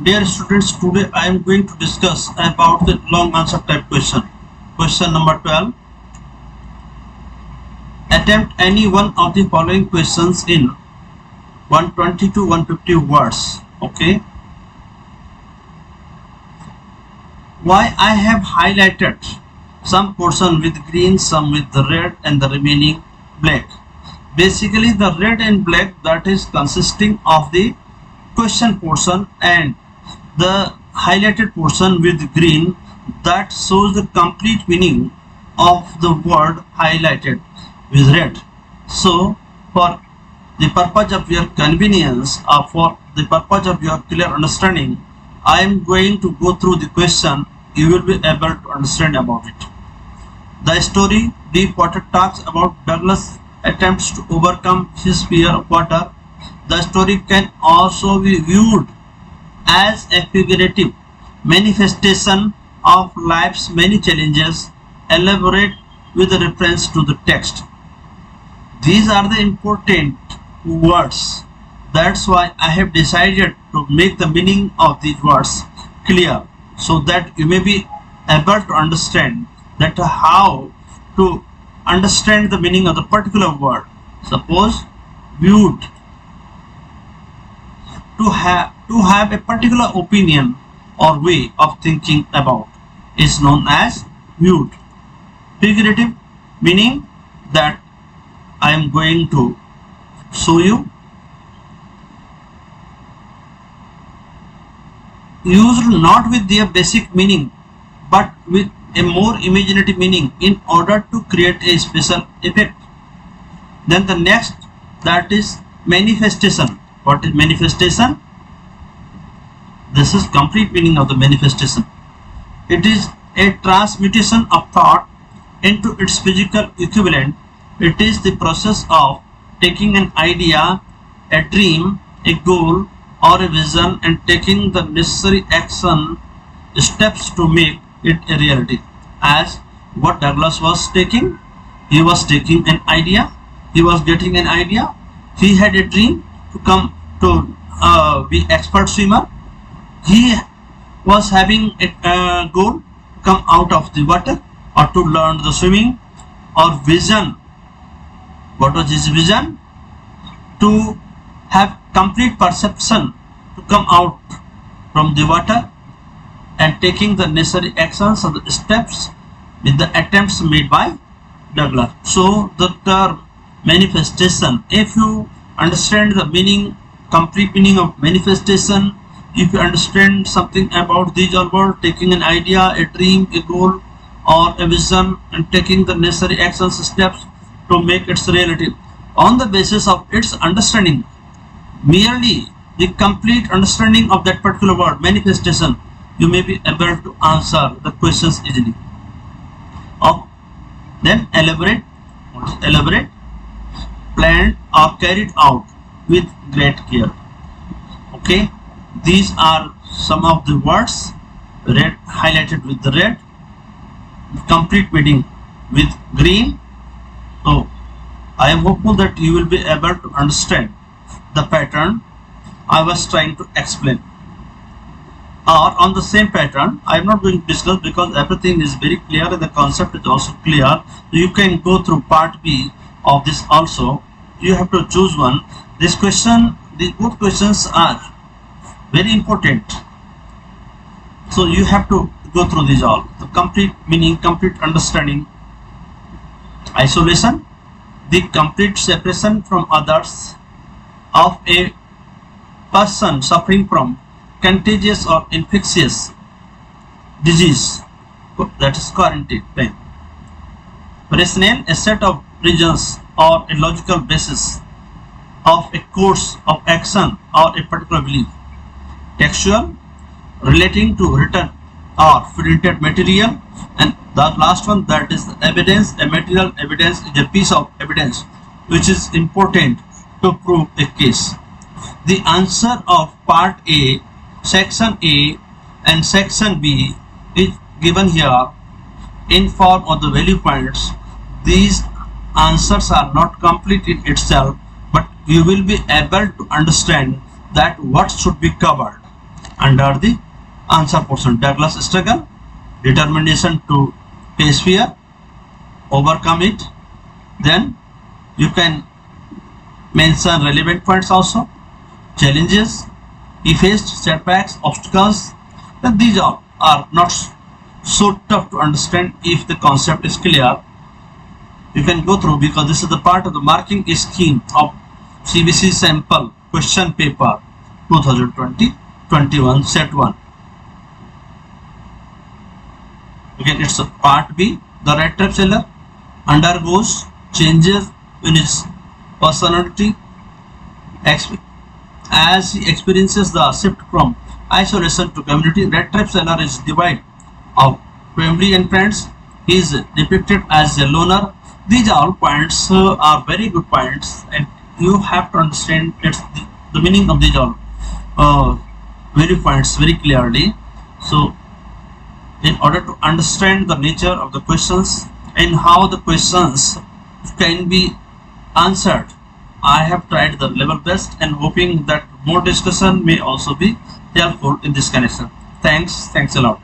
Dear students, today I am going to discuss about the long answer type question. Question number 12. Attempt any one of the following questions in 120 to 150 words. Okay. Why I have highlighted some portion with green, some with the red and the remaining black. Basically the red and black, that is consisting of the question portion, and the highlighted portion with green, that shows the complete meaning of the word highlighted with red. So for the purpose of your convenience, or for the purpose of your clear understanding, I am going to go through the question. You will be able to understand about it. The story Deep Water talks about Douglas attempts to overcome his fear of water. The story can also be viewed as a figurative manifestation of life's many challenges, elaborate with reference to the text. These are the important words. That's why I have decided to make the meaning of these words clear, so that you may be able to understand that how to understand the meaning of the particular word. Suppose viewed, to have a particular opinion or way of thinking about, is known as viewed. Figurative meaning, that I am going to show you. Used not with their basic meaning but with a more imaginative meaning in order to create a special effect. Then the next, that is manifestation. What is manifestation? This is complete meaning of the manifestation. It is a transmutation of thought into its physical equivalent. It is the process of taking an idea, a dream, a goal or a vision, and taking the necessary action steps to make it a reality. As what Douglas was taking, he was taking an idea, he was getting an idea, he had a dream to come to be expert swimmer, he was having a goal to come out of the water or to learn the swimming, or vision. What was his vision? To have complete perception, to come out from the water and taking the necessary actions or the steps with the attempts made by Douglas. So the term manifestation, if you understand the meaning, complete meaning of manifestation, if you understand something about these all words, taking an idea, a dream, a goal or a vision, and taking the necessary actions, steps to make its reality, on the basis of its understanding, merely the complete understanding of that particular word manifestation, you may be able to answer the questions easily. Then elaborate. Elaborate, planned or carried out with great care. Okay, these are some of the words red, highlighted with the red, complete meaning with green. So I am hopeful that you will be able to understand the pattern I was trying to explain. Or on the same pattern, I am not going to discuss because everything is very clear and the concept is also clear. You can go through part B of this also. You have to choose one. This question, these both questions are very important. So you have to go through these all. The complete meaning, complete understanding, isolation, the complete separation from others of a person suffering from contagious or infectious disease, that is quarantine pain. Rationale, a set of reasons or a logical basis of a course of action or a particular belief. Textual, relating to written or printed material. And the last one, that is the evidence. A material evidence is a piece of evidence which is important to prove a case. The answer of part A, section A and section B is given here in form of the value points. These answers are not complete in itself, but you will be able to understand that what should be covered under the answer portion. Douglas struggle, determination to face fear, overcome it. Then you can mention relevant points also. Challenges, he faced setbacks, obstacles. Then these all are not so tough to understand if the concept is clear. You can go through because this is the part of the marking scheme of CBC sample question paper 2020-21 set 1. Again, it's a part B. The red tape seller undergoes changes in his personality as he experiences the shift from isolation to community. Red tape seller is divided of family and friends. He is depicted as a loner. These all points are very good points, and you have to understand the meaning of these all very points very clearly. So in order to understand the nature of the questions and how the questions can be answered, I have tried the level best and hoping that more discussion may also be helpful in this connection. Thanks a lot.